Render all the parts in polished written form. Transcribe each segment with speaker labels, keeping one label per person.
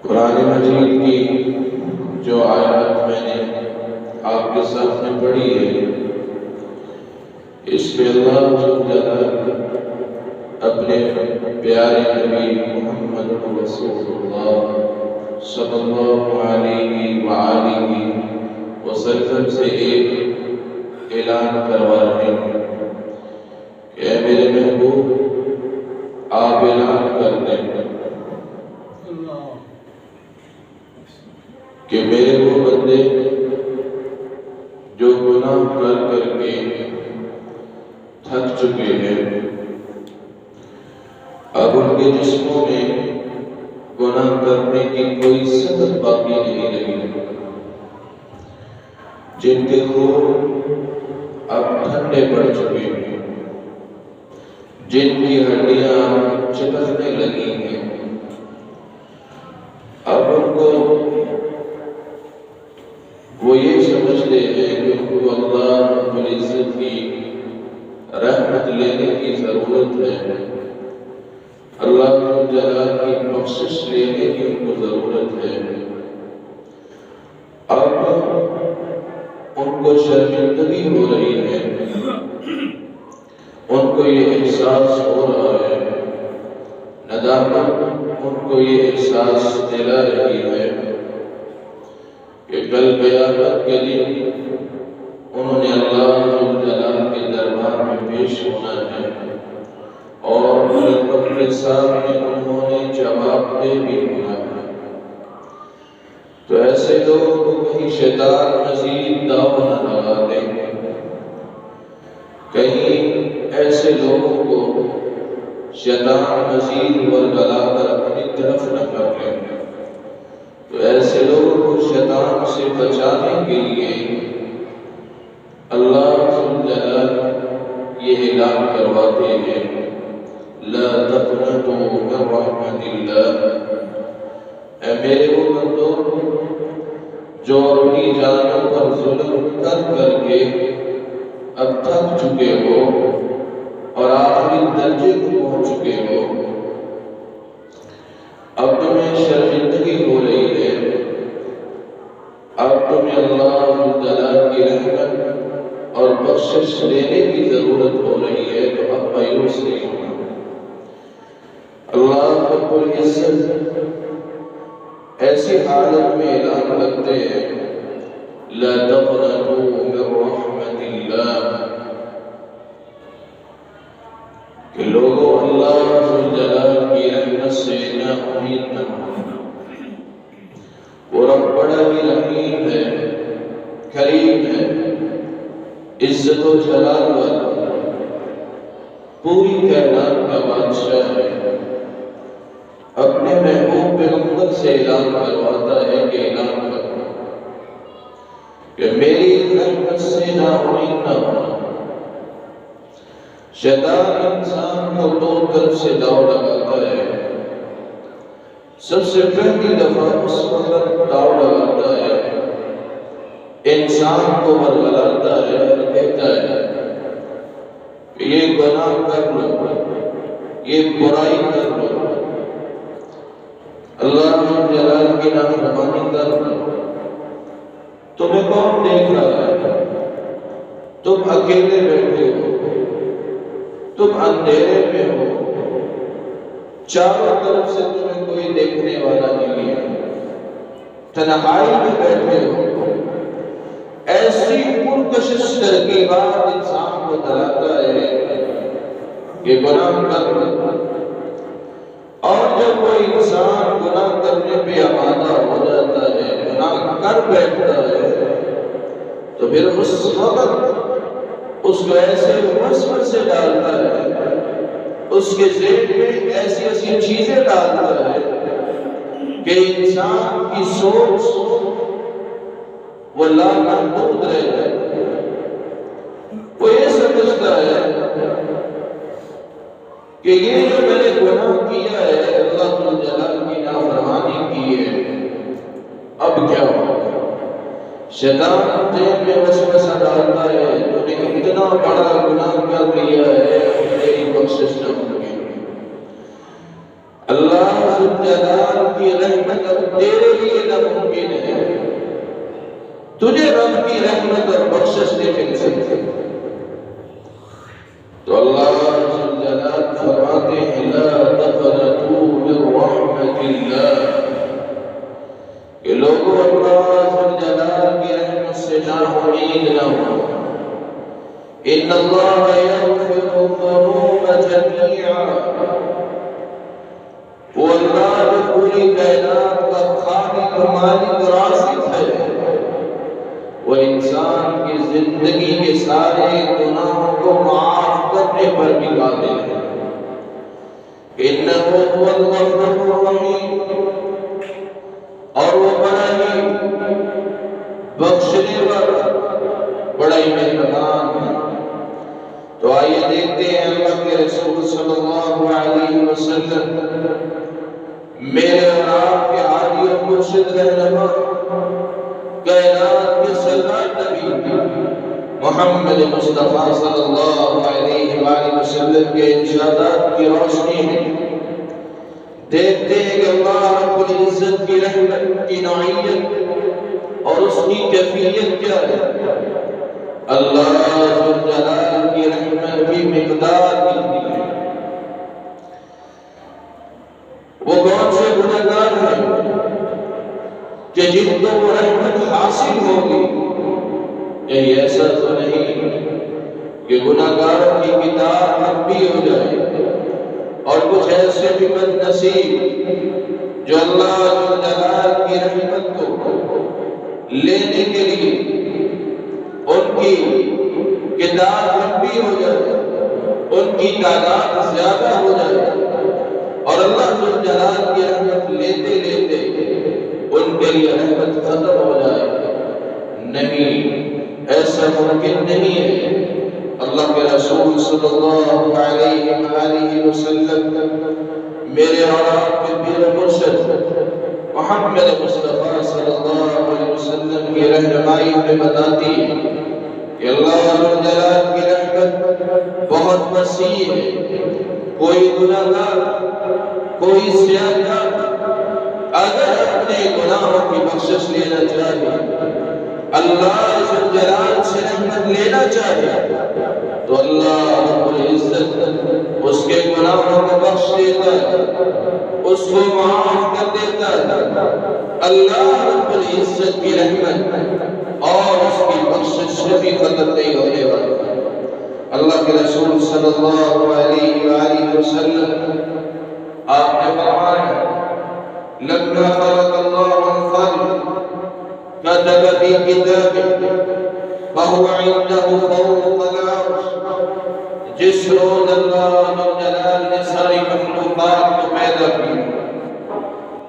Speaker 1: قرآن مجید کی جو آیات میں نے آپ کے سامنے پڑھی ہے، اس پہ اللہ جل اپنے پیارے نبی محمد رسول اللہ صلی اللہ علیہ وآلہ وسلم سے ایک اعلان کروا رہے ہیں کہ اے میرے محبوب، آپ اعلان کر دیں کہ میرے وہ بندے جو گناہ کر کر کے تھک چکے ہیں، اب ان کے جسموں میں گناہ کرنے کی کوئی سخت باقی نہیں رہی، جن کے خون اب ٹھنڈے پڑ چکے ہیں، جن کی ہڈیاں چپکنے لگی ہیں، اب ان کو وہ یہ سمجھتے ہیں کہ ان کو اللہ رب العزت کی رحمت لینے کی ضرورت ہے، اللہ جلال کی بخشش لینے کی ان کو ضرورت ہے۔ اب ان کو شرمندگی ہو رہی ہے، ان کو یہ احساس ہو رہا ہے، ندامت ان کو یہ احساس دلا رہی ہے کہ کل قیامت کے دن انہوں نے اللہ جلال کے دربار میں پیش ہونا ہے اور رب کے سامنے انہوں نے جواب دے بھی ہونا ہے۔ تو ایسے لوگوں کو کہیں شیطان مزید داؤ نہ لگا دیں، کہیں ایسے لوگوں کو شیطان مزید ورگلا کر اپنی طرف نہ کر لیں۔ تو ایسے لوگوں کو شیطان سے بچانے کے لیے اللہ جلال یہ اعلان کرواتے ہیں، لا تقنطوا من رحمت اللہ، اے میرے وہ بندو جو اپنی جانوں پر ظلم کر کر کے اب تھک چکے ہو اور آخری درجے کو پہنچ چکے ہو، اب تمہیں شرمندگی ہو رہی ہے، اب تمہیں اللہ جلال کی رحمت اور بخشش لینے کی ضرورت ہو رہی ہے، تو اب مایوس نہیں ہونا۔ اللہ رب العزت ایسی حالت میں اعلان کرتے ہیں، لا تقنطوا من رحمت اللہ، کہ لوگوں اللہ جلال کی رحمت سے نا امید نہ ہونا۔ وہ رب بڑا ہی رحیم ہے، کریم ہے، عزت و جلال والا، پوری کائنات کا بادشاہ ہے، اپنے محبوب پیغمبر سے اعلان کرواتا ہے کہ اعلان کرو کہ میری رحمت سے نا امید نہ ہونا۔ شیطان انسان کو دو طرف سے داؤ لگاتا ہے، سب سے پہلی دفعہ اس وقت داؤ لگاتا ہے، انسان کو ورگلاتا ہے اور کہتا ہے کہ یہ گناہ کر لو، یہ برائی کر لو، اللہ جلال کی نافرمانی کر لو، تمہیں کون دیکھ رہا ہے؟ تم اکیلے بیٹھے ہو، تم اندھیرے میں ہو، چاروں طرف سے تمہیں کوئی دیکھنے والا نہیں ہے، تنہائی میں بیٹھے ہو۔ ایسی پرکشش ترکیبات انسان کو دلاتا ہے کہ گناہ کر لو، اور جب کوئی انسان گناہ کرنے پہ آمادہ ہو جاتا ہے، گناہ کر بیٹھتا ہے، تو پھر اس وقت اس کو ایسے وسوسے سے ڈالتا ہے، اس کے ذہن میں ایسی ایسی چیزیں ڈالتا ہے کہ انسان کی سوچ وہ لامحدود رہ جائے۔ وہ یہ سمجھتا ہے کہ یہ جو میں نے گناہ کیا ہے، اللہ جلال کی نافرمانی کی ہے، اب کیا ہوگا؟ شیطان ذہن میں وسوسہ ڈالتا ہے، تو نے اتنا بڑا گناہ کر لیا ہے، تیری بخشش نہ ہوگی۔ اللہ ذوالجلال کی رحمت اب تیرے لیے ناممکن ہے، تجھے رب کی رحمت اور بخشش نہیں مل سکتی۔ تو اللہ ذوالجلال فرماتے ہیں لا تقنطوا من رحمت اللہ، کہ لوگوں اللہ ذوالجلال کی رحمت سے ناامید نہ ہو۔ ان اللہ یغفر الذنوب جميعا، وہ اللہ جو پوری کائنات کا خالق مالک رازق ہے، وہ انسان کی زندگی کے سارے گناہوں کو معاف کرنے پر بھی قادر ہے۔ انہ هو الغفور الرحیم، اور وہ بڑا ہی بخشنے والا، بڑا ہی مہربان ہے۔ تو آئیے دیکھتے ہیں اللہ کے رسول صلی اللہ علیہ وسلم، میرے اور آپ کے ہادی و مرشد رہنما، کائنات کے سرور نبی محمد مصطفیٰ صلی اللہ علیہ وآلہ وسلم کے ارشادات کی روشنی میں دیکھتے ہیں کہ اللہ رب العزت کی رحمت کی نوعیت اور اس کی کیفیت کیا ہے۔ اللہ ذوالجلال کی رحمت کی مقدار کتنی ہے، وہ کون سے گنہگار ہیں کہ جن کو وہ رحمت حاصل ہوگی؟ کہیں ایسا تو نہیں کہ گنہگاروں کی کتاب لمبی ہو جائے اور کچھ ایسے بھی بد نصیب جو اللہ ذوالجلال کی رحمت کو لینے کے لیے ان کی کتاب لمبی ہو جائے، ان کی تعداد زیادہ ہو جائے اور اللہ ذوالجلال کی رحمت لیتے لیتے ان کے لیے رحمت ختم ہو جائے۔ نہیں، ایسا ممکن نہیں ہے۔ اللہ کے رسول صلی اللہ علیہ وآلہ وسلم میرے اور آپ کے پیر مرشد محمد مصطفیٰ صلی اللہ علیہ وسلم کی رہنمائی میں بتاتی ہے کہ اللہ ذوالجلال کی رحمت بہت وسیع ہے۔ کوئی گناہگار، کوئی سیاہکار اگر اپنے گناہوں کی بخشش لینا چاہے، اللہ ذوالجلال سے رحمت لینا چاہے، تو اللہ رب العزت اس کے گناہوں کو بخش دیتا ہے، اس کو معاف کر دیتا ہے۔ اللہ رب العزت کی رحمت اور اس کی بخشش بھی ختم نہیں ہونے والی۔ اللہ کے رسول صلی اللہ علیہ وآلہ وسلم آپ نے فرمایا لما خلق اللہ الخلق كتب في كتابه فهو عنده فوق العرش، جس روز اللہ ذوالجلال نے ساری مخلوقات کو پیدا کیا،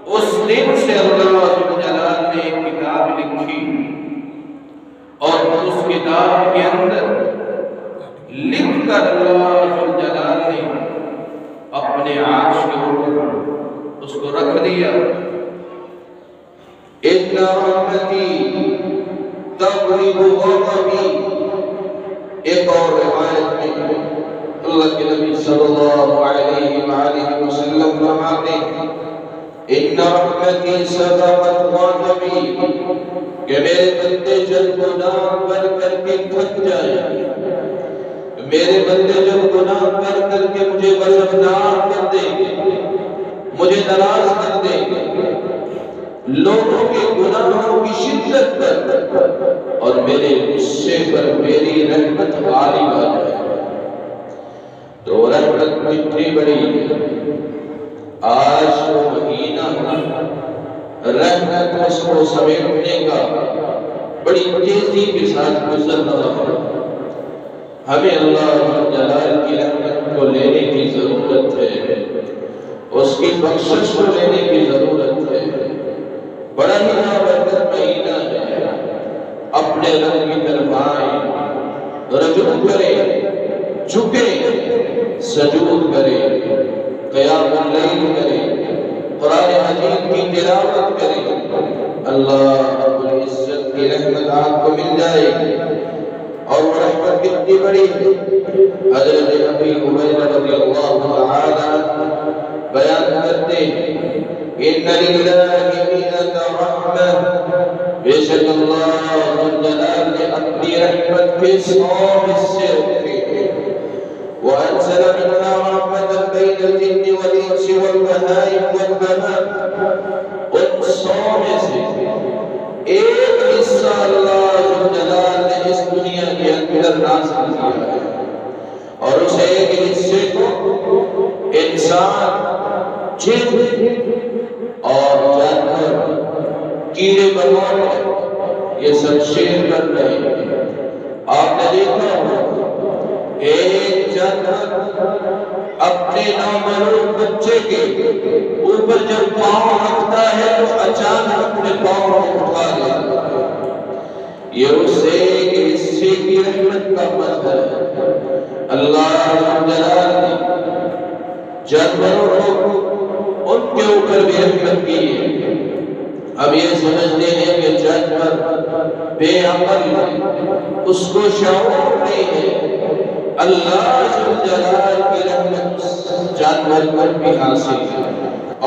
Speaker 1: اس دن سے اللہ ذوالجلال نے ایک کتاب لکھی اور اس کتاب کے اندر لکھ کر اللہ ذوالجلال نے اپنے عرش کے اوپر اس کو رکھ دیا۔ ان رحمتی تغلب غضبی، ایک اور روایت میں اللہ کے نبی صلی اللہ علیہ وآلہ وسلم فرماتے ہیں ان رحمتی سبقت غضبی، کہ میرے بندے جب گناہ کر کے تھک جائیں، میرے بندے جب گناہ کر کے مجھے غضبناک کر دیں گے، مجھے ناراض کر دیں گے، لوگوں کے گناہوں کی شدت پر اور میرے غصے پر میری رحمت غالب آ جائے، تو رحمت کتنی بڑی ہے۔ آج وہ مہینہ رحمت اس کو سمیٹنے کا بڑی تیزی کے ساتھ گزر رہا ہے۔ ہمیں اللہ جلال کی رحمت کو لینے کی ضرورت ہے، اس کی بخشش کو لینے کی ضرورت ہے۔ بڑا ہی بابرکت مہینہ ہے، اپنے رب کی طرف آئیں، رجوع کریں، جھکیں، سجود کریں، قیام اللیل کریں، قرآن حکیم کی تلاوت کریں، اللہ رب العزت کی رحمت آپ کو مل جائے گی۔ اور وہ رحمت کتنی بڑی ہے، حضرت ابی ہریرہ رضی اللہ تعالی عنہ بیان کرتے ہیں ان للہ مئۃ رحمہ، بے شک اللہ جلال نے اپنی رحمت کے 100 حصے رکھے ہیں۔ وانزل منها رحمة بين الجن والانس والبهائم والبهائم، ان 100 میں سے ایک حصہ اللہ جلال نے اس دنیا کے اندر نازل کیا ہے، اور اس ایک حصے کو انسان، جن اور جانور، کیڑے مکوڑے یہ سب شیئر کر رہے ہیں۔ آپ نے دیکھا ہوگا ایک جانور اپنے نومولود بچے کے اوپر جب پاؤں رکھتا ہے تو اچانک اپنے پاؤں کو اٹھا لیتا ہے، یہ اس ایک حصے کی رحمت کا مظہر ہے۔ اللہ جلال نے جانوروں کو ان کے اوپر بھی رحمت کی ہے۔ اب یہ سمجھتے ہیں کہ جانور بے عقل ہے، اس کو شعور نہیں ہے۔ اللہ جلال کی رحمت جانور پر بھی حاصل ہے،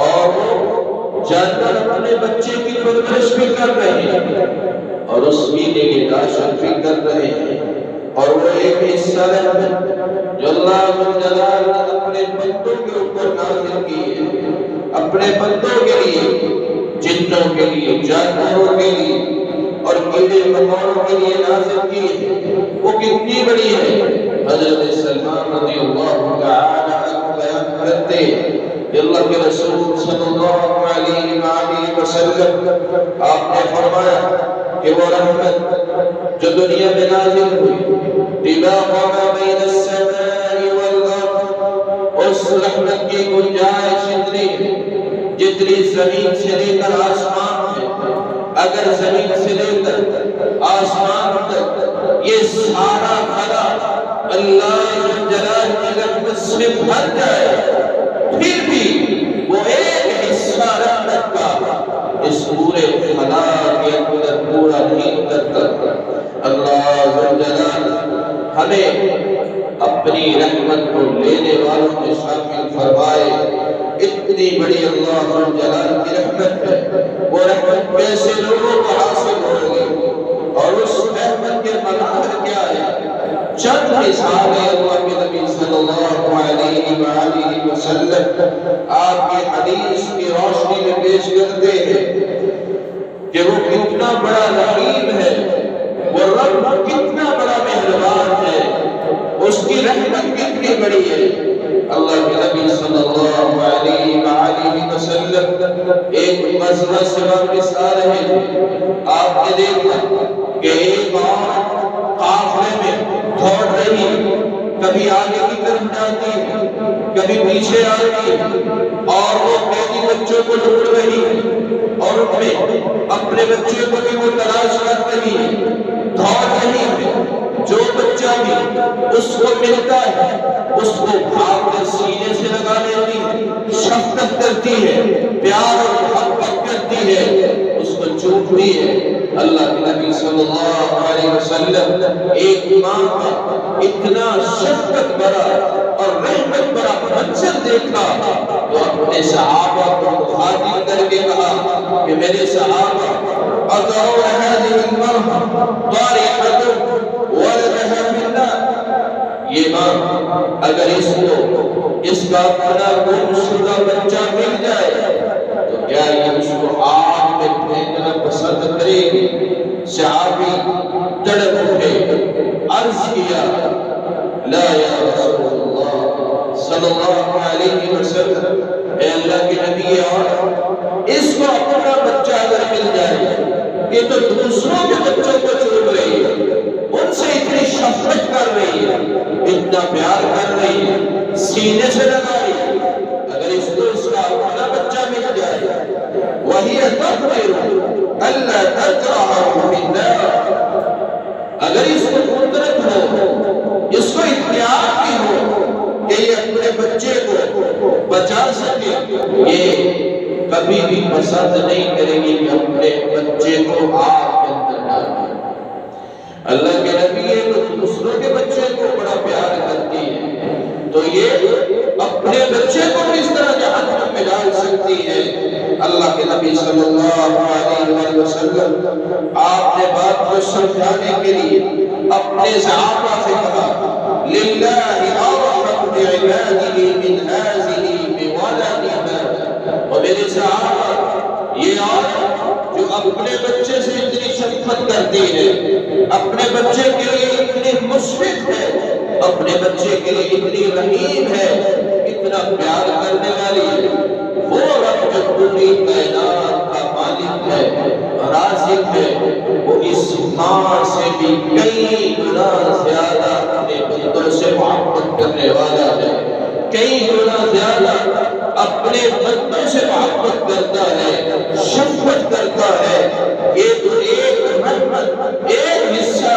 Speaker 1: اور جانور اپنے بچے کی پرورش بھی کر رہے ہیں اور اس کی نگہداشت بھی کر رہے ہیں، اور وہ ایک حصہ رحمت جو اللہ جلال نے اپنے بندوں کے اوپر نازل کی ہے، اپنے بندوں کے لیے، جنوں کے لیے، جانوروں کے لیے اور کیڑے مکوڑوں کے لیے نازل کی ہے، وہ کتنی بڑی ہے۔ حضرت سلمان رضی اللہ تعالی عنہ بیان کرتے ہیں کہ اللہ کے رسول صلی اللہ علیہ وآلہ وسلم آپ نے فرمایا کہ وہ رحمت جو دنیا میں نازل ہوئی، طباق ما بین السماء والارض، اس رحمت کی گنجائش اتنی ہے جتنی زمین سے لے کر آسمان ہے، اگر زمین سے لے کر آسمان تک یہ سارا خلا اللہ جلال کی رحمت سے بھر جائے، پھر بھی وہ ایک حصہ رحمت کا اس پورے خلا کے اندر پورا نہیں کرتا۔ اللہ جلال ہمیں اپنی رحمت کو لینے والوں میں شامل فرمائے۔ اتنی بڑی اللہ جلال کی رحمت ہے، وہ رحمت کیسے لوگوں کو حاصل ہوگی اور اس رحمت کے مظاہر کیا ہے؟ چند مثال اللہ کے نبی صلی اللہ علیہ وآلہ وسلم آپ کی حدیث کی روشنی میں پیش کرتے ہیں کہ وہ کتنا بڑا رحیم ہے، وہ رب کتنا بڑا مہربان ہے، اس کی رحمت کتنی بڑی ہے۔ اللہ کے نبی صلی اللہ علیہ وآلہ وسلم ایک غزوہ سے واپس آ رہے ہیں، آپ نے دیکھا کہ ایک عورت قافلے میں دوڑ رہی، کبھی آگے کی طرف جاتی ہے، کبھی پیچھے آتی ہے، اور وہ قیدی بچوں کو ڈھونڈ رہی ہے، اور ان میں اپنے بچے کو بھی وہ تلاش کر رہی ہے، دوڑ رہی ہے۔ جو بچہ بھی اس کو ملتا ہے اس کو بھاگ کر سینے سے لگا لیتی ہے، شفقت کرتی ہے، پیار اور محبت کرتی ہے، اس کو چومتی ہے۔ اللہ کے نبی صلی اللہ علیہ وسلم ایک ماں کا اتنا شفقت بھرا اور رحمت بھرا منظر دیکھا تو اپنے صحابہ کو مخاطب کر کے کہا کہ میرے صحابہ اَتَرَوْنَ هَذِهِ الْمَرْأَةَ ضَارِعَةً وَلَدَهَا فِي النَّارِ، یہ ماں اگر اس کو اس کا اپنا گمشدہ بچہ مل جائے تو کیا یہ اس کو آگ میں پھینکنا پسند کرے گی؟ صحابی تڑپ اٹھے، عرض کیا لا یا رسول اللہ صلی اللہ علیہ وسلم، اے اللہ کے نبی، اور اس کو اپنا بچہ اگر مل جائے، یہ تو دوسروں کے بچوں کو چوم رہی ہے، ان سے اتنی شفقت کر رہی ہے، اتنا پیار کر رہی ہے، سینے سے لگا رہی ہے، اگر اس کو اس کا اپنا بچہ مل جائے، وہی تقدر اللہ تجرہ فی النار، اگر اس کو قدرت ہو، اس کو اختیار بھی ہو کہ یہ اپنے بچے کو بچا سکے، یہ کبھی بھی پسند نہیں کرے گی کہ اپنے بچے کو آگ کے اندر ڈالے۔ اللہ کے نبی ہے تو دوسروں کے بچے کو بڑا پیار کرتی ہے، تو یہ اپنے بچے کو بھی اس طرح جہنم وآلہ وسلم آپ نے بات کو سمجھانے کے لیے اپنے صحابہ سے کہا للہ اعظم بعباده من هذه بولدها، اور میرے صحابہ یہ عورت جو اپنے بچے سے اتنی شفقت کرتی ہے، اپنے بچے کے لیے اتنی مشفق ہے، اپنے بچے کے لیے اتنی رحیم ہے، اتنا پیار کرنے والی ہے، وہ رب جو پوری کائنات کا مالک ہے، رازق ہے، وہ اس ماں سے بھی کئی گنا زیادہ اپنے بندوں سے محبت کرنے والا ہے، کئی گنا زیادہ اپنے بندوں سے محبت کرتا ہے، شفقت کرتا ہے۔ یہ تو ایک رحمت، ایک حصہ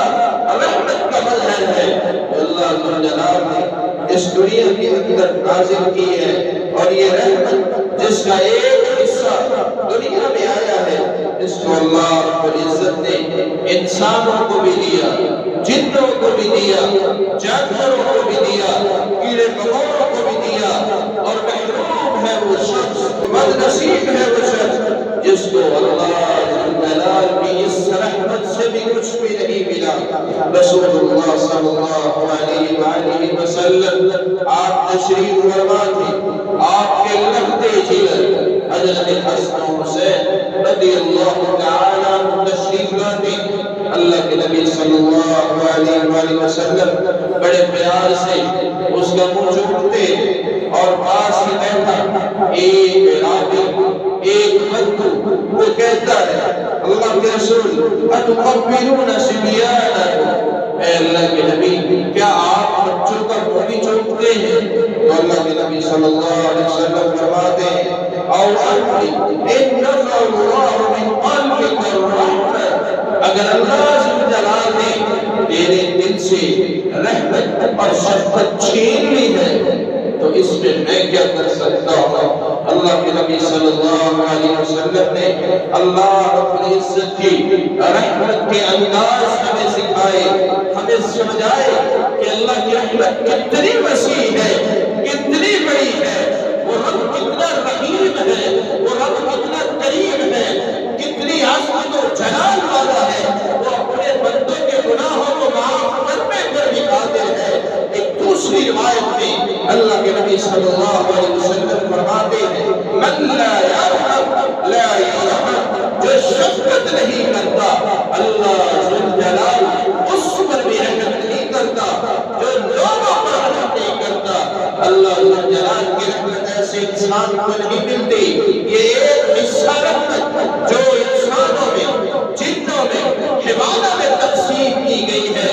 Speaker 1: رحمت کا مظہر ہے جو اللہ ذو جلال نے اس دنیا کے اندر نازل کی ہے، اور یہ رحمت جس کا ایک حصہ دنیا میں آیا ہے، اس کو اللہ رب العزت نے انسانوں کو بھی دیا، جنوں کو بھی دیا، جانوروں کو بھی دیا، کیڑے مکوڑوں کو بھی دیا، اور محروم ہے وہ شخص، بد نصیب ہے وہ شخص جس کو اللہ ذو جلال کی اس رحمت سے بھی کچھ بھی نہیں ملا۔ رسول اللہ صلی اللہ علیہ وآلہ وسلم آپ تشریف فرما تھے، آپ کے لختے جگر حضرت حسن و حسین رضی اللہ تعالیٰ عنہ تشریف لاتے، اللہ کے نبی صلی اللہ علیہ وآلہ وسلم بڑے پیار سے اس کا منہ چومتے، اور پاس ہی بیٹھا ایک راوی، ایک بندو، وہ کہتا ہے اللہ کے رسول اتقبلون صبیانکم، اے اللہ کے نبی کیا آپ بچوں کا منہ بھی چومتے ہیں؟ تو اللہ کے نبی صلی اللہ علیہ وسلم فرماتے ہیں او انت ان نزع اللہ من قلبک الرحمہ، اگر اللہ ذو جلال نے تیرے دل سے رحمت اور شفقت چھین لی ہے تو اس میں کیا کر سکتا ہوں؟ اللہ کے نبی صلی اللہ علیہ وسلم نے اللہ رب العزت کی رحمت کے انداز ہمیں سکھائے، ہمیں سمجھائے کہ اللہ کی رحمت کتنی وسیع ہے، کتنی بڑی ہے، وہ رب کتنا رحیم ہے، وہ رب کتنا کریم ہے، کتنی عظمت و جلال والا ہے، وہ اپنے بندوں کے گناہوں کو معاف کرنے پر بھی قادر ہے۔ ایک دوسری روایت میں اللہ کے نبی صلی اللہ علیہ وسلم فرماتے ہیں من لا یرحم لا یرحم، جو شفقت نہیں کرتا اللہ ذو الجلال اس پر بھی رحمت نہیں کرتا، جو لوگوں پر رحمت نہیں کرتا اللہ ذو الجلال کی رحمت ایسے انسان کو نہیں ملتی۔ یہ ایک حصہ رحمت جو انسانوں میں، جنوں میں، حیوانوں میں تقسیم کی گئی ہے،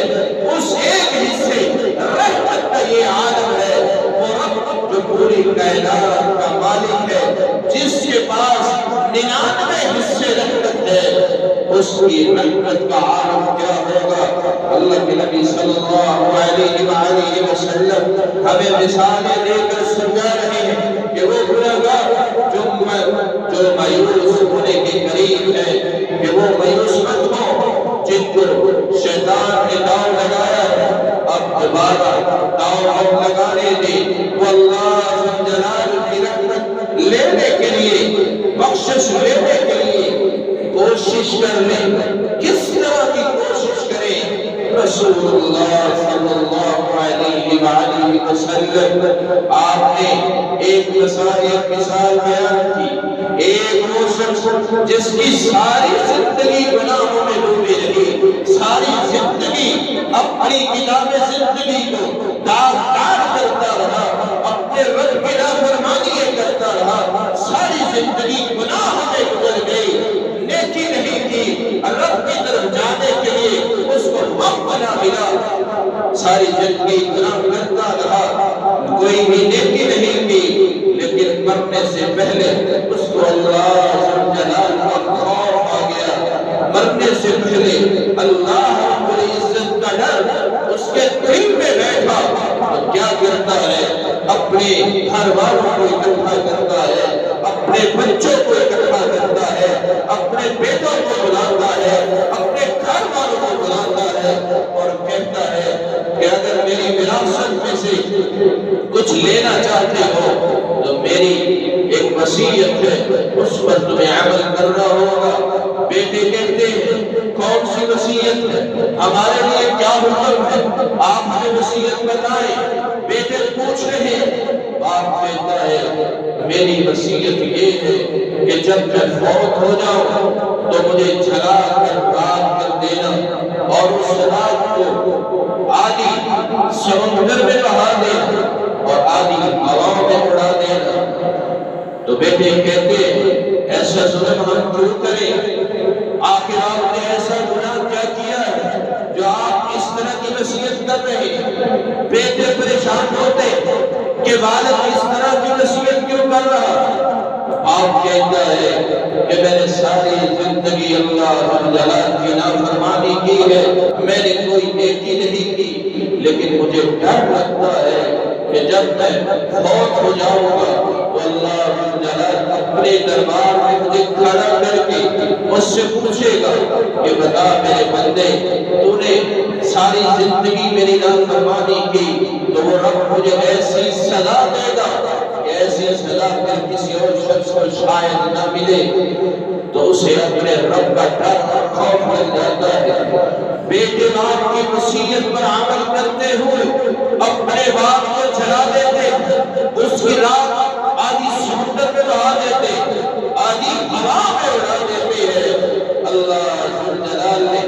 Speaker 1: اس ایک حصے رحمت کا یہ عالم ہے، وہ رب جو پوری کائنات کا مالک ہے، جس کے پاس 99 حصے رحمت ہے، اس کی رحمت کا عالم کیا ہوگا؟ اللہ کے نبی صلی اللہ علیہ وآلہ وسلم ہمیں مثالیں دے کر سمجھا رہے ہیں کہ وہ گنہگار جو مایوس ہونے کے قریب ہے کہ وہ مایوس مت ہو، جن کو شیطان نے داؤ لگایا ہے اب دوبارہ داؤ لگانے دے، وہ اللہ ذو جلال کی رحمت لینے کے لیے، بخشش لینے کے لیے کوشش کر لیں۔ کس طرح کی کوشش کریں؟ رسول اللہ صلی اللہ علیہ وآلہ وسلم آپ نے ایک مثال بیان کی، ایک وہ شخص جس کی ساری زندگی گناہوں میں ڈوبی رہی، ساری زندگی اپنی کتاب زندگی کو داغ کرتا رہا، اپنے رب کی نافرمانی کرتا رہا، ساری زندگی گناہ میں گزر گئی، نیکی نہیں کی، رب کی طرف جانے کے لیے اس کو وقت نہ ملا، ساری زندگی گناہ کرتا رہا، کوئی بھی نیکی نہیں کی، لیکن مرنے سے پہلے اس کو اللہ ذو جلال کا خوف آ گیا، مرنے سے پہلے اللہ رب العزت کا ڈر اس کے دل میں بیٹھا، تو کیا کرتا ہے؟ اپنے گھر والوں کو اکٹھا کرتا ہے، اپنے بچوں کو اکٹھا کرتا ہے، اپنے بیٹوں کو بلاتا ہے، اپنے گھر والوں کو بلاتا ہے، اور کہتا ہے کہ اگر میری وراثت میں سے کچھ لینا چاہتے ہو تو میری ایک وصیت ہے، اس پر تمہیں عمل کرنا ہوگا۔ بیٹے کہتے ہیں کون سی وصیت ہے، ہمارے لیے کیا حکم ہے، آپ ہمیں وصیت بتائیں۔ بیٹے پوچھ رہے ہیں، باپ کہتا ہے میری وصیت یہ ہے کہ جب میں فوت ہو جاؤں تو مجھے جلا کر راکھ کر دینا، اور اس راکھ کو آدھی سمندر میں بہا دینا اور آدھی ہواؤں میں اڑا دینا۔ تو بیٹے کہتے ہیں ایسا ظلم ہم کیوں کریں، آخر آپ نے ایسا گناہ کیا کیا ہے جو آپ اس طرح کی وصیت کر رہے ہیں؟ بیٹے پریشان ہوتے کہ والد اس طرح کی وصیت کیوں کر رہا؟ آپ کہتا ہے کہ میں نے ساری زندگی اللہ جلال کی نافرمانی کی ہے، میں نے کوئی نیکی نہیں کی، لیکن مجھے ڈر لگتا ہے کہ جب میں فوت ہو جاؤں گا تو اللہ جلال اپنے دربار میں مجھے کھڑا کر کے مجھ سے پوچھے گا کہ بتا میرے بندے تو نے ساری زندگی میری نافرمانی کی، تو وہ رب مجھے ایسی سزا دے گا کہ ایسی سزا پھر کسی اور شخص کو شاید نہ ملے۔ تو اسے اپنے رب کا ڈر اور خوف لگ جاتا ہے۔ بیٹے باپ کی وصیت پر عمل کرتے ہوئے اپنے باپ کو جلا دیتے، اس کی رات آدھی سمندر میں بہا دیتے، آدھی ہوا میں اڑا دیتے ہیں۔ اللہ جلال نے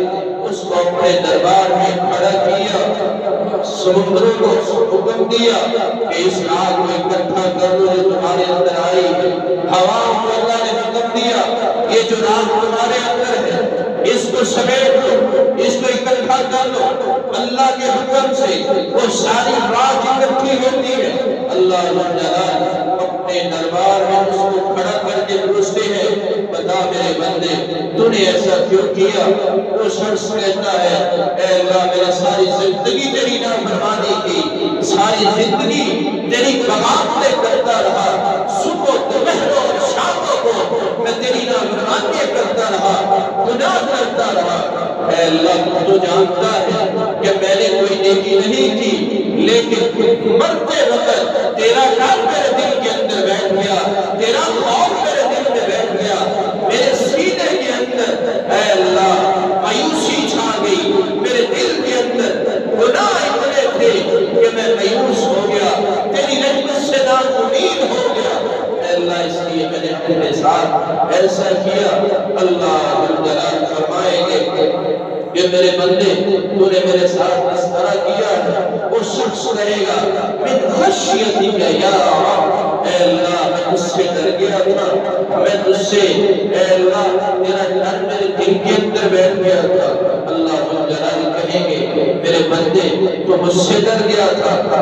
Speaker 1: اس کو اپنے دربار میں کھڑا کیا، سمندروں کو حکم دیا کہ اس آگ میں اکٹھا کر لو جو تمہارے اندر آئی ہے، ہواؤں کو اللہ نے حکم دیا یہ جو راگ تمہارے اندر ہے اس کو سمیٹ لو، اس کو اکٹھا کر لو۔ اللہ کے حکم سے وہ ساری راگ اکٹھی ہوتی ہے۔ اللہ جلال اپنے دربار میں اس کو کھڑا کر کے پوچھتے ہیں بتا میرے بندے تو نے ایسا کیوں کیا؟ وہ شخص کہتا ہے اے اللہ میں نے ساری زندگی تیری نافرمانی کی، ساری زندگی تیری بغاوتیں کرتا رہا، صبح دوپہر اور شاموں کو میں تیری نافرمانی کرتا رہا، گناہ کرتا رہا۔ اے اللہ تو جانتا ہے کہ میں نے کوئی نیکی نہیں کی، لیکن مرتے وقت تیرا ڈر میرے دل کے اندر بیٹھ گیا، تیرا خوف میرے دل میں بیٹھ گیا، میرے سینے کے اندر اے اللہ مایوسی چھا گئی، میرے دل کے اندر گناہ اتنے تھے کہ میں مایوس ہو گیا، تیری رحمت سے ناامید ہو گیا۔ اے اللہ اس لیے میں نے اپنے ساتھ ایسا کیا۔ اللہ جلال فرمائیں گے کہ میرے بندے تو نے میرے ساتھ اس طرح کیا ہے، وہ شخص کہے گا من خشیتک یا رب، اے اللہ میں تجھ سے ڈر گیا تھا، میں تجھ سے اے اللہ تیرا ڈر میرے دل کے اندر بیٹھ گیا تھا۔ اللہ جلال کہیں گے میرے بندے تو مجھ سے ڈر گیا تھا۔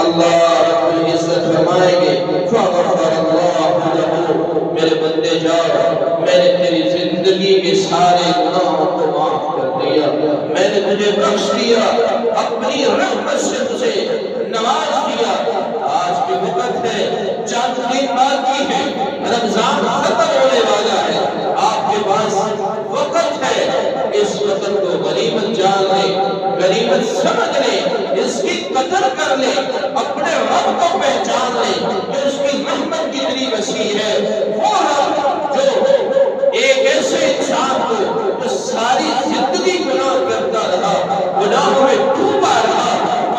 Speaker 1: اللہ رب العزت فرمائیں گے فغفر اللہ لہ، میرے بندے جاؤ میں نے تیری زندگی کے سارے گناہوں کو معاف کر دیا، میں نے تجھے بخش دیا، اپنی رحمت سے تجھے نواز دیا۔ آج کے وقت ہے، چند دن باقی ہے، رمضان ختم ہونے والا ہے، آپ کے پاس وقت ہے، اس وقت کو غنیمت جان لیں، غنیمت سمجھ لیں، اس کی قدر کر لیں، اپنے رب کو پہچان لیں کہ اس کی رحمت کتنی وسیع ہے۔ وہ رب جو ایک ایسے انسان کو جو ساری زندگی گناہ کرتا رہا، گناہوں میں ڈوبا رہا،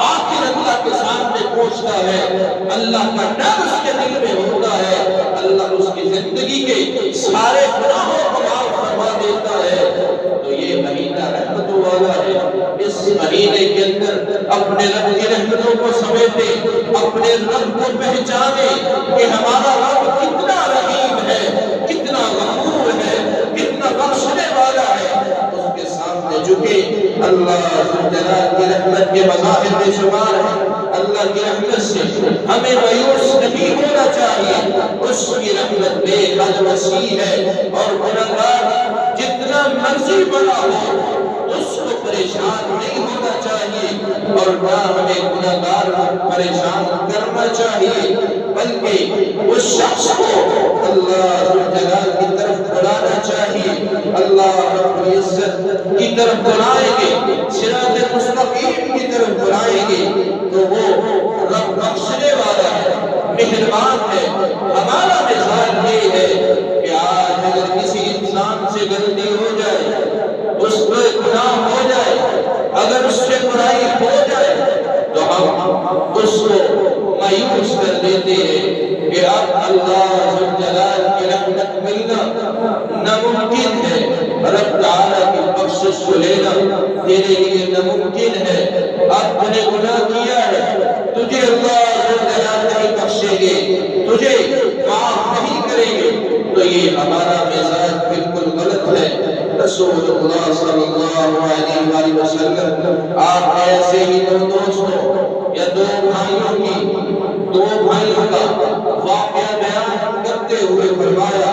Speaker 1: آخر اللہ کے سامنے پہنچتا ہے، اللہ کا ڈر اس کے دل میں ہوتا ہے، اللہ اس کی زندگی کے سارے گناہوں کو معاف فرما دیتا ہے۔ تو یہ مہینہ رحمت والا ہے، اس مہینے کے اندر اپنے رب کی رحمتوں کو سمیٹے، اپنے رب کو پہچانے کہ ہمارا رب کتنا رحیم ہے، کتنا غفور ہے، کتنا بخشنے والا ہے۔ اس کے سامنے جھکے، اللہ جلال کی رحمت کے مظاہر میں شمار ہے۔ اللہ کی رحمت سے ہمیں مایوس نہیں ہونا چاہیے، اس کی رحمت بے حد وسیع ہے، اور گناہگار جتنا مرضی بڑا ہو اس کو پریشان نہیں ہونا چاہیے، اور نہ ہمیں گناہگار پریشان کرنا چاہیے، بلکہ اس شخص کو اللہ جلال کی طرف بلانا چاہیے۔ اللہ رب العزت کی طرف بلائیں گے، صراط مستقیم کی طرف بلائیں گے، تو وہ رب بخشنے والا ہے، مہربان ہے۔ ہمارا مثال یہ ہے کہ آج اگر کسی انسان سے غلطی ہو اس پہ گناہ ہو جائے، اگر اس سے برائی ہو جائے تو ہم اس کو مایوس کر دیتے ہیں کہ اب اللہ ذوالجلال کی رحمت ملنا ناممکن ہے، رب تعالیٰ کی بخشش کو لینا تیرے لیے ناممکن ہے، اب تو نے گناہ کیا ہے، تجھے اللہ ذوالجلال نہیں بخشیں گے، تجھے معاف نہیں کریں گے۔ تو یہ ہمارا مزاج بالکل غلط ہے۔ رسول اللہ صلی اللہ علیہ وآلہ وسلم آپ ایسے ہی دو دوستوں یا دو بھائیوں کا واقعہ بیان کرتے ہوئے فرمایا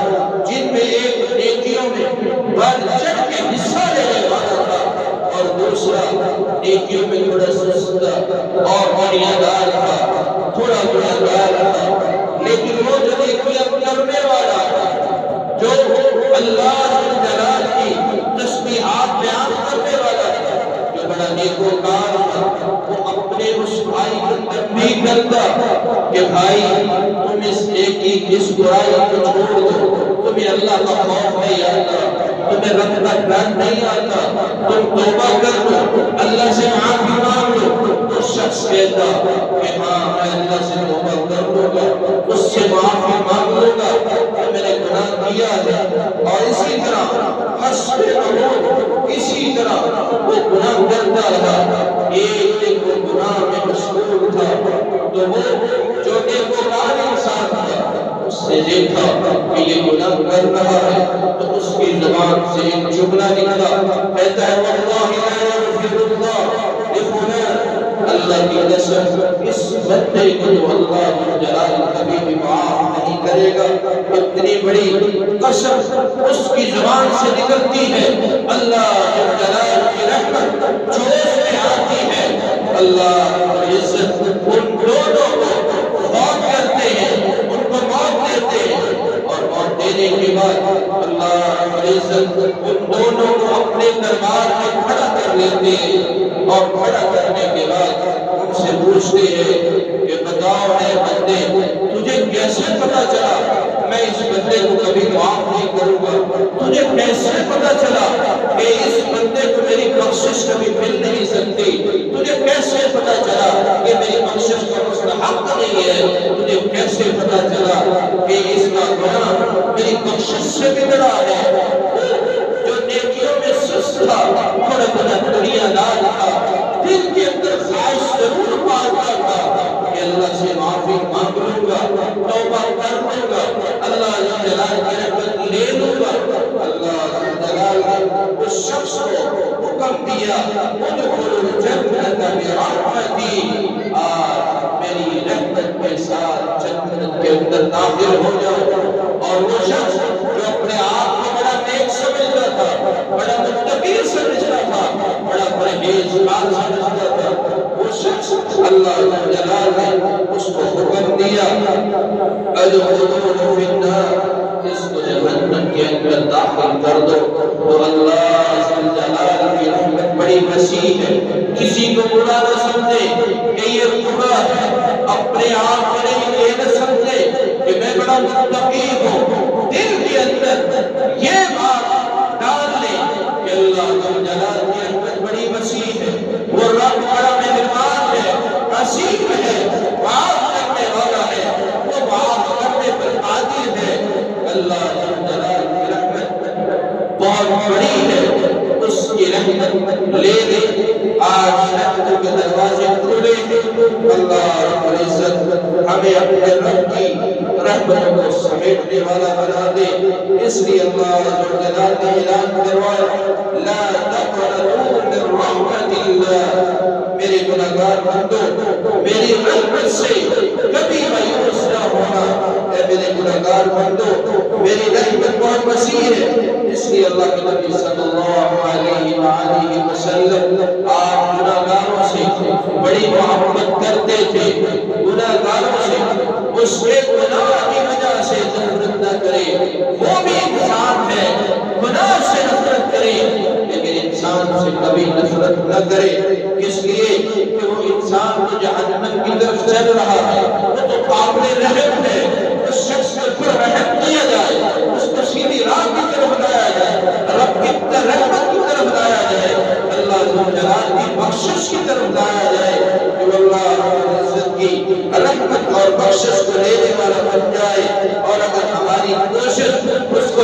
Speaker 1: جن میں ایک نیکیوں میں بڑھ چڑھ کے حصہ لینے والا تھا اور دوسرا نیکیوں میں تھوڑا سستا اور بنیادار تھا، تھوڑا بنیادار تھا، لیکن وہ جو نیکیاں کرنے والا جو اللہ جلال کی تسبیحات بیان کرنے والا تھا، جو بڑا نیکوکار تھا، وہ اپنے اس بھائی کو تنبیہ کرتا کہ بھائی تم اس نیکی اس برائی کو چھوڑ دو، تمہیں اللہ کا خوف نہیں آتا، تمہیں رب کا ڈر نہیں آتا، تم توبہ کر لو، اللہ سے معافی مانگ لو۔ اس شخص کہتا کہ ہاں میں اللہ سے توبہ کر لوں گا، اس سے معافی مانگ لوں گا کہ میں نے گناہ کیا ہے، اور اسی طرح حسب عمود اسی طرح وہ گناہ کرتا رہا۔ ایک دن وہ گناہ میں مشغول تھا تو وہ جو نیکوکار انسان تھا اس نے دیکھا کہ یہ گناہ کر رہا ہے تو اس کی زبان سے ایک جملہ نکلا، کہتا ہے واللہ لا یغفر اللہ لفلان، اللہ کی قسم اس بندے کو جو اللہ جلال کبھی بھی معاف نہیں کرے گا۔ اتنی بڑی قسم اس کی زبان سے نکلتی ہے، اللہ جلال کی رحمت جوش میں آتی ہے، اللہ عزت ان دونوں کو موت کرتے ہیں، ان کو موت دیتے ہیں، اور موت دینے کے بعد اللہ عزت ان دونوں کو اپنے دربار میں کھڑا کر لیتے ہیں، اور کھڑا کرنے کے بعد ان سے پوچھتے ہیں کہ بتاؤ اے بندے تجھے کیسے پتا چلا میں اس بندے کو کبھی معاف نہیں کروں گا، تجھے کیسے پتا چلا کہ اس بندے کو میری بخشش کبھی مل نہیں سکتی، تجھے کیسے پتا چلا کہ میری بخشش کا مستحق نہیں ہے، تجھے کیسے پتا چلا کہ اس کا گناہ میری بخشش سے بھی بڑا ہے۔ جو نیکیوں میں سست تھا، تھوڑا بڑا دنیا دار تھا، دل کے اندر خواہش ضرور پالتا تھا کہ اللہ سے معافی مانگ لوں گا، توبہ کر لوں گا، اللہ جلال کی رحمت لے لوں گا، اللہ جلال نے اس شخص کو حکم دیا ادخلوا الجنۃ برحمتی، آج میری رحمت کے ساتھ جنت کے اندر داخل ہو جاؤ۔ اور وہ شخص جو اپنے آپ کو بڑا نیک سمجھتا تھا، بڑا متقی سمجھتا تھا، بڑا پرہیزگار سمجھتا تھا، وہ شخص اللہ جلال نے اس کو حکم دیا ادخلوہ فی النار، اس کو جہنم کے اندر داخل کر دو۔ تو اللہ جلال کی رحمت بڑی وسیع ہے، کسی کو برا نہ سمجھے کہ یہ برا ہے، اپنے آپ میں یہ نہ سمجھے کہ میں بڑا متقی ہوں، دل کے اندر یہ بات ڈال لے کہ اللہ جلال کی رحمت بڑی وسیع ہے، وہ رب بڑا مہربان ہے، عظیم ہے، معاف کرنے والا ہے، وہ معاف کرنے پر قادر ہے۔ اللہ جلال کی رحمت بہت بڑی ہے، اس کی رحمت لے لے۔ آج رحمت کے دروازے کھلے ہیں، اللہ رب العزت ہمیں اپنے رب کی رحمت کو سمیٹنے والا بنا دے۔ اس لیے اللہ جلال نے اعلان کروایا لا تقنطوا من رحمت اللہ، میرے گناہگار بندو میری رحمت سے کبھی مایوس نہ ہونا، اے میرے گناہگار بندو میری رحمت بہت وسیع ہے۔ اس لیے اللہ کے نبی صلی اللہ علیہ وآلہ وسلم آپ گناہگاروں سے بڑی محبت کرتے تھے، گناہگاروں سے اس کے گناہ کی وجہ سے نفرت نہ کرے، وہ بھی انسان ہے، گناہ سے نفرت کرے لیکن انسان سے کبھی نفرت نہ کرے، اس لیے کہ وہ انسان تو جہنم کی طرف چل رہا ہے، وہ تو قابل رحم ہے، اس شخص پر رحم کیا جائے، اس کو سیدھی راہ کی طرف لایا جائے، رب کی رحمت کی طرف لایا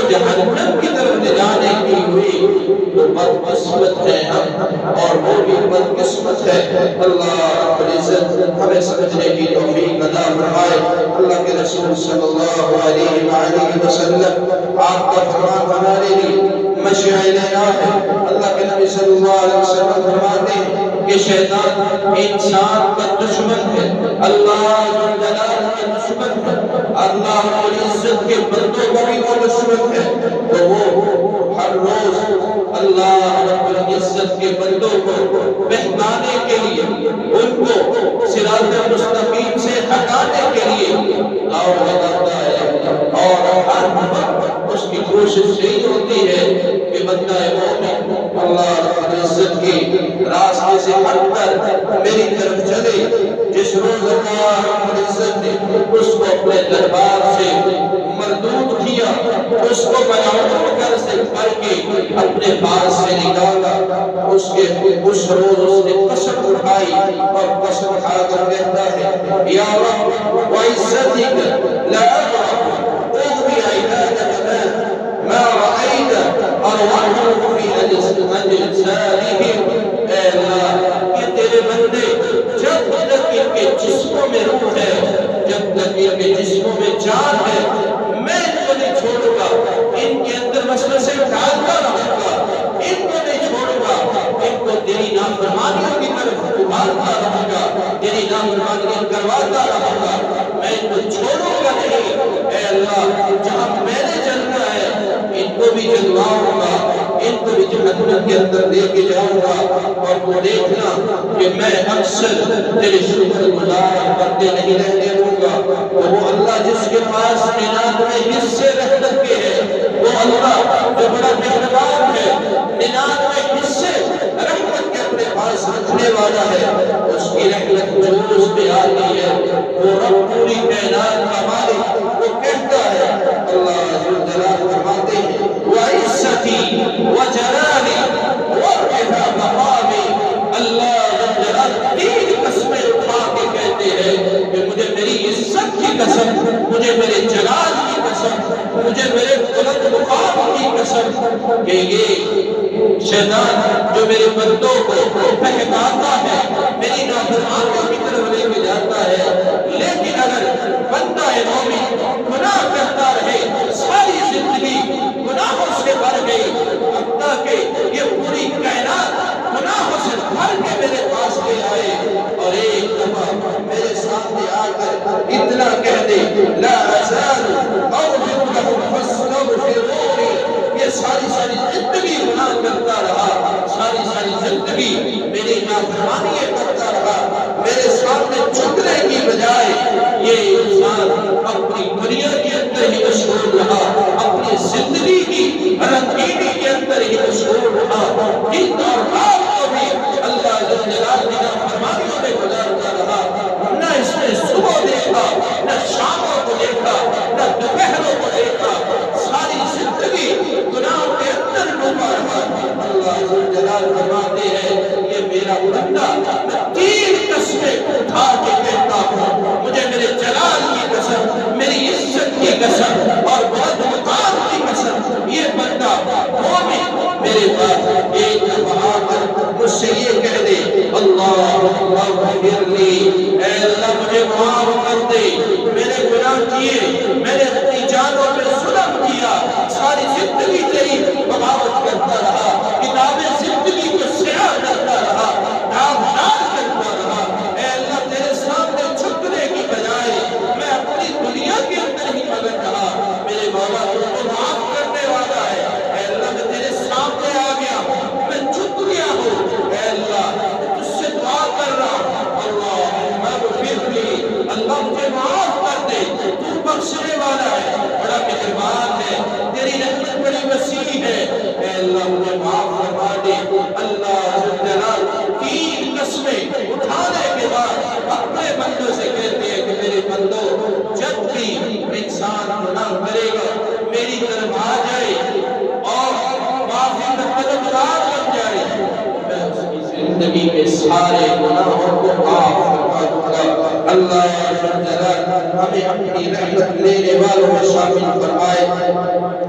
Speaker 1: جہنم کی طرف لے جانے کی ہوئی تو بدقسمت ہے ہم، اور وہ بھی بدقسمت ہے۔ اللہ رب العزت ہمیں سمجھنے کی توفیق عطا فرمائے۔ اللہ کے رسول صلی اللہ علیہ وآلہ وسلم آپ کا فرمان ہمارے لیے مشعل راہ ہے۔ اللہ کے نبی صلی اللہ علیہ وسلم فرماتے ہیں کہ شیطان انسان کا دشمن ہے، اللہ جلال کا دشمن ہے، اللہ رب العزت کے بندوں کا بھی وہ دشمن ہے۔ تو وہ ہر روز اللہ رب العزت کے بندوں کو بہکانے کے لیے، ان کو صراط مستقیم سے ہٹانے کے لیے دعوت لگاتا ہے، اور ہر وقت اس کی کوشش یہی ہوتی ہے کہ بندہ مومن اللہ رب العزت کی راستے سے ہٹ کر میری طرف چلے۔ جس روز اللہ رب العزت نے اس کو اپنے دربار سے مردود کیا، اس کو ملعون کر سے کر کے اپنے پاس سے نکالا، اس روز اس نے قسم اٹھائی اور قسم اٹھا کر کہتا ہے یا رب وعزتک لا اغوی عبادک ما رأيت أرواحهم في أجسادهم۔ اے اللہ یہ تیرے بندے جب تک ان کے جسموں میں روح ہے، جب تک ان کے جسموں میں جان ہے، میں ان کو نہیں چھوڑوں گا، ان کے اندر وسوسے ڈالتا رہوں گا، ان کو نہیں چھوڑوں گا، ان کو تیری نافرمانیوں کی طرف ابھارتا رہوں گا، تیری نافرمانیاں کرواتا رہوں گا، میں ان کو چھوڑوں گا نہیں۔ اے اللہ جہاں میں نے جلنا ہے ان کو بھی جلواؤں گا، ان کو بھی جہنم کے اندر لے کے جاؤں گا، اور وہ دیکھنا کہ میں اکثر تیرے شکر گزار بندے نہیں رہنے دوں گا۔ وہ اللہ جس کے پاس 99 حصے رحمت کے ہیں، وہ اللہ جو بڑا مہربان ہے، 99 حصے رحمت کے اپنے پاس رکھنے والا ہے، اس کی رحمت جو اس پہ آتی ہے، وہ رب پوری کائنات کا مالک وہ کہتا ہے۔ اللہ ذوالجلال فرماتے ہیں وعزتی وجلالی وارتفاع مقامی۔ اللہ ذوالجلال تین قسمیں اٹھا کے کہتے ہیں کہ مجھے میری عزت کی قسم، مجھے میرے جلال کی قسم، مجھے میرے بلند مقام کی قسم کہ یہ شیطان جو میرے بندوں کو بہکاتا ہے، میری نافرمانیوں کی طرف لے کے جاتا ہے، لیکن اگر بندہ مومن گناہ کرتا رہے، ساری زندگی گناہوں سے بھر گئی، حتیٰ کہ یہ پوری کائنات گناہوں سے بھر کے میرے پاس لے آئے، اور ایک دفعہ میرے سامنے آ کر اتنا کہہ دے لا ازال اغفر لهم فاستغفرونی، یہ ساری زندگی گناہ کرتا رہا، ساری زندگی میری نافرمانیاں کرتا رہا، میرے سامنے جھکنے کی بجائے یہ انسان اپنی دنیا کے اندر ہی مشغول رہا، اپنی زندگی کی رنگینی کے اندر ہی مشغول رہا، دن اور رات کو بھی اللہ جل جلالہ کی نافرمانیوں میں گزارتا رہا، نہ اس نے صبح دیکھا، نہ شاموں کو دیکھا، نہ دوپہروں کو دیکھا، ساری زندگی گناہوں کے اندر ڈوبا رہا۔ اللہ جل جلالہ فرماتے ہیں یہ میرا بندہ، میں تین قسمیں اٹھا کے کہتا ہوں، مجھے میرے جلال کی قسم، میری عزت کی قسم اور بلند مقام کی قسم، یہ بندہ مومن میرے پاس ایک دفعہ آ کر مجھ سے یہ کہہ دے اللہم اغفر لی، اے اللہ مجھے معاف کر دے، میں نے گناہ کیے، میں نے اپنی جانوں پہ ظلم کیا، ساری زندگی تیری بغاوت کرتا رہا، کتابیں زندگی کو سیاہ کرتا رہا، داغدار کرتا رہا، اے اللہ تیرے سامنے جھکنے کی بجائے میں اپنی دنیا کے اندر ہی مگن رہا، میرے مولا تو معاف کرنے والا ہے، اے اللہ میں تیرے سامنے آ گیا ہوں، میں جھک گیا ہوں، اے اللہ تجھ سے دعا کر رہا ہوں، اللہم اغفر لی، اللہ مجھے معاف کر دے، تو بخشنے والا ہے، بڑا مہربان ہے، تیری رحمت بڑی وسیع ہے، اے اللہ مجھے معاف فرما دے۔ اللہ جلال تین قسمیں اٹھانے کے بعد اپنے بندوں سے کہتے ہیں کہ میرے بندوں جب بھی انسان گناہ کرے گا میری طرف آ جائے اور معافی کا طلبگار بن جائے، میں اس کی زندگی کے سارے گناہوں کو معاف فرما حق اللہ جلال ہمیں اپنی رحمت لینے والوں میں شامل فرمائے۔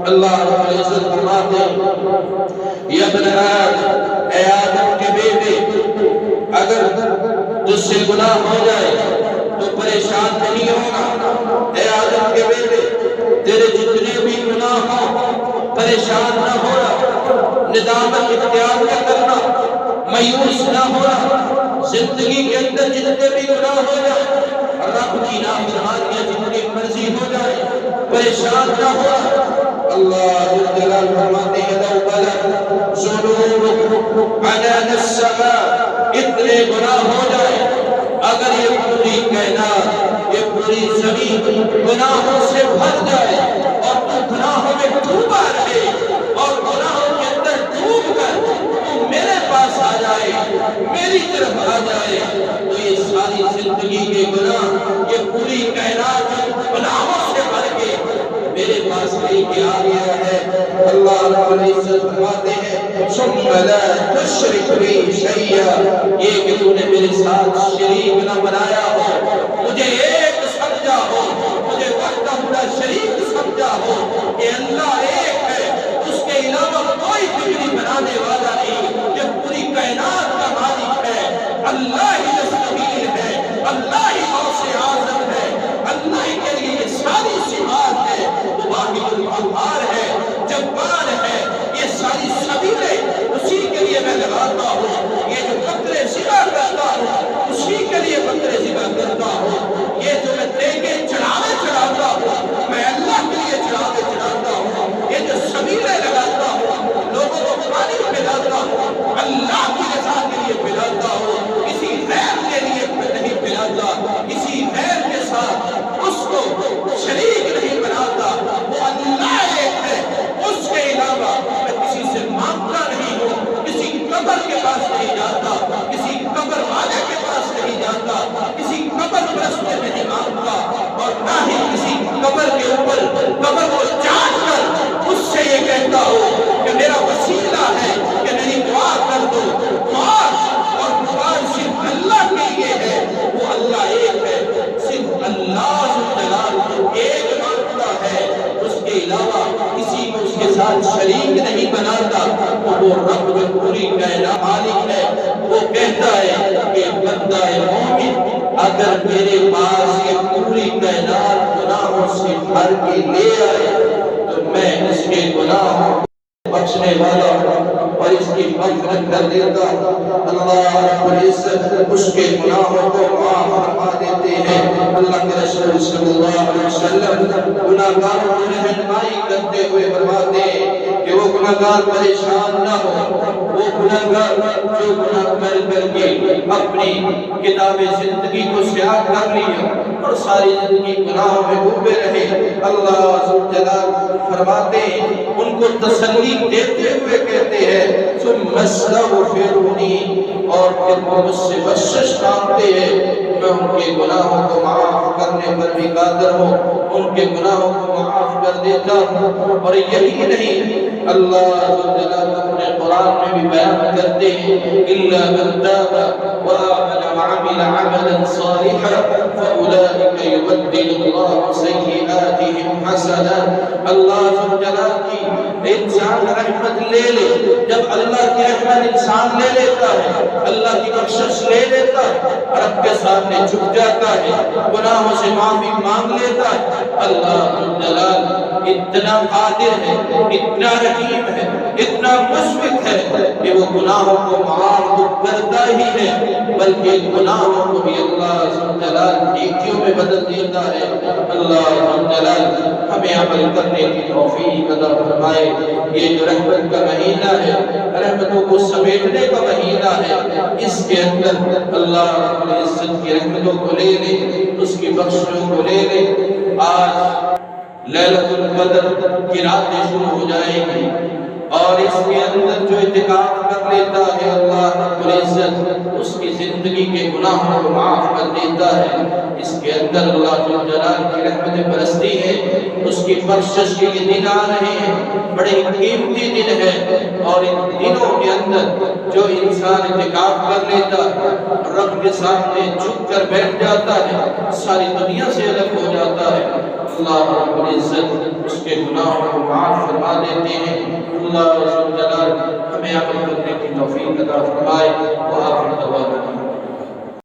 Speaker 1: اللہ رب العزت فرماتے ہیں یا ابن آدم، اے آدم کے بیٹے، اگر تجھ سے گناہ ہو جائے تو پریشان نہیں ہونا۔ اے آدم کے بیٹے، تیرے جتنے بھی گناہ ہوں پریشان نہ ہونا، ندامت اختیار نہ کرنا، مایوس نہ ہونا۔ زندگی کے اندر جتنے بھی گناہ ہو جائے، رب کی نافرمانیاں جتنی مرضی ہو جائے، پریشان نہ ہونا۔ اللہ جلال فرماتے ہیں لو بلغ ذنوبکم عنان السماء، اتنے گناہ ہو جائے اگر یہ پوری کائنات، یہ پوری زمین گناہوں سے بھر جائے اور تو گناہوں میں ڈوبا رہے اور گناہوں کے اندر ڈوب کر تو میرے پاس آ جائے، میری طرف آ جائے، تو یہ ساری زندگی کے گناہ، یہ پوری کائنات گناہوں سے بھر کے میرے پاس لے کے آ گیا ہے۔ اللہ رب العزت فرماتے ہیں ثم لا تشرک بی شیئا، یہ کہ تو نے میرے ساتھ شریک نہ بنایا ہو، مجھے ایک سمجھا ہو، مجھے وحدہ لا شریک سمجھا ہو کہ اللہ ایک ہے، اس کے علاوہ کوئی بگڑی بنانے والا نہیں، یہ پوری کائنات کا مالک ہے، اللہ ہی دستگیر ہے، اللہ ہی غوث اعظم ہے، اللہ کے لیے یہ ساری صفات ہے، واحد القہار ہے، جبار ہے، یہ ساری سبیلیں اسی کے لیے میں لگاتا ہوں، یہ جو بکرے ذبح کرتا ہوں اسی کے لیے بکرے ذبح کرتا ہوں، یہ جو میں دیگے چڑھاوے چڑھاتا ہوں میں اللہ کے لیے چڑھاوے چڑھاتا ہوں، یہ جو سبیلیں لگاتا ہوں لوگوں کو پانی پلاتا ہوں اللہ کی رضا کے لیے پلاتا ہوں، کسی غیر کے لیے نہیں پلاتا، کسی غیر کے ساتھ اس کو شریک نہیں بناتا، وہ اللہ ایک ہے، اس کے علاوہ میں کسی سے مانگتا نہیں ہوں، کسی قبر کے پاس نہیں جاتا، کسی قبر والے کے پاس نہیں جاتا، کسی قبر پرست سے نہیں مانگتا، اور نہ ہی کسی قبر کے اوپر قبر کو چاٹ کر اس سے یہ کہتا ہوں کہ میرا وسیلہ ہے کہ میری دعا کر دو۔ دعا اور دعا صرف اللہ کے لیے ہے، وہ اللہ ایک ہے، صرف اللہ جلال ایک مانگتا ہے، اس کے علاوہ کسی کو اس کے ساتھ شریک نہیں بناتا، تو وہ رب جو پوری کائنات مالک ہے وہ کہتا ہے کہ بندہ مومن اگر میرے پاس یہ پوری کائنات گناہوں سے بھر کے لے آئے تو میں اس کے گناہوں بخشنے والا اور اس کی مغفرت کر دیتا۔ اللہ رب العزت اس کے گناہوں کو معاف فرما دیتے ہیں۔ اللہ کے رسول صلی اللہ علیہ وسلم گناہگاروں کی رہنمائی کرتے ہوئے فرماتے ہیں کہ وہ گناہگار پریشان نہ ہو، وہ گناہگار جو گناہ کر کر کے اپنی کتاب زندگی کو سیاہ کر لیا اور ساری زندگی گناہوں میں ڈوبے رہے، اللہ ذوالجلال فرماتے ہیں ان کو تسلی دیتے ہوئے کہتے ہیں ثم استغفرونی، اور پھر وہ مجھ سے بخشش مانگتے ہیں، میں ان کے گناہوں کو معاف کرنے پر بھی قادر ہوں، ان کے گناہوں کو معاف کر دیتا ہوں۔ اور یہی نہیں، اللہ ذوالجلال اپنے قرآن میں بھی بیان کرتے ہیں الا من تاب وآمن وعمل عملا صالحا فاولئک یبدل اللہ سیئاتہم حسنات۔ اللہ ذوالجلال کی انسان رحمت لے لے، جب اللہ کی رحمت انسان لے لیتا ہے، اللہ کی بخشش لے لیتا ہے، رب کے سامنے جھک جاتا ہے، گناہوں سے معافی مانگ لیتا ہے، اللہ جلال اتنا قادر ہے، اتنا رحیم ہے، اتنا مشفق ہے کہ وہ گناہوں کو معاف کرتا ہی ہے، بلکہ گناہوں کو بھی اللہ جلال نیکیوں میں بدل دیتا ہے۔ اللہ جلال ہمیں عمل کرنے کی توفیق عطا فرمائے۔ یہ جو رحمت کا مہینہ ہے، رحمتوں کو سمیٹنے کا مہینہ ہے، اس کے اندر اللہ رب العزت کی رحمتوں کو لے لے، اس کی بخششوں کو لے لے۔ آج لیلۃ القدر کی راتیں شروع ہو جائیں گی اور اس کے اندر جو اعتکاف کر لیتا ہے اللہ رب العزت اس کی زندگی کے گناہوں کو معاف کر دیتا ہے۔ اس کے اندر اللہ جلال کی رحمت برستی ہے، اس کی بخشش کے یہ دن آ رہے ہیں، بڑے قیمتی دن ہے، اور ان دنوں کے اندر جو انسان اعتکاف کر لیتا ہے، رب کے سامنے جھک کر بیٹھ جاتا ہے، ساری دنیا سے الگ ہو جاتا ہے، اللہ رب العزت اس کے گناہوں کو معاف فرما دیتے ہیں۔ اللہ جلال ہمیں عمل کرنے کی توفیق عطا فرمائے۔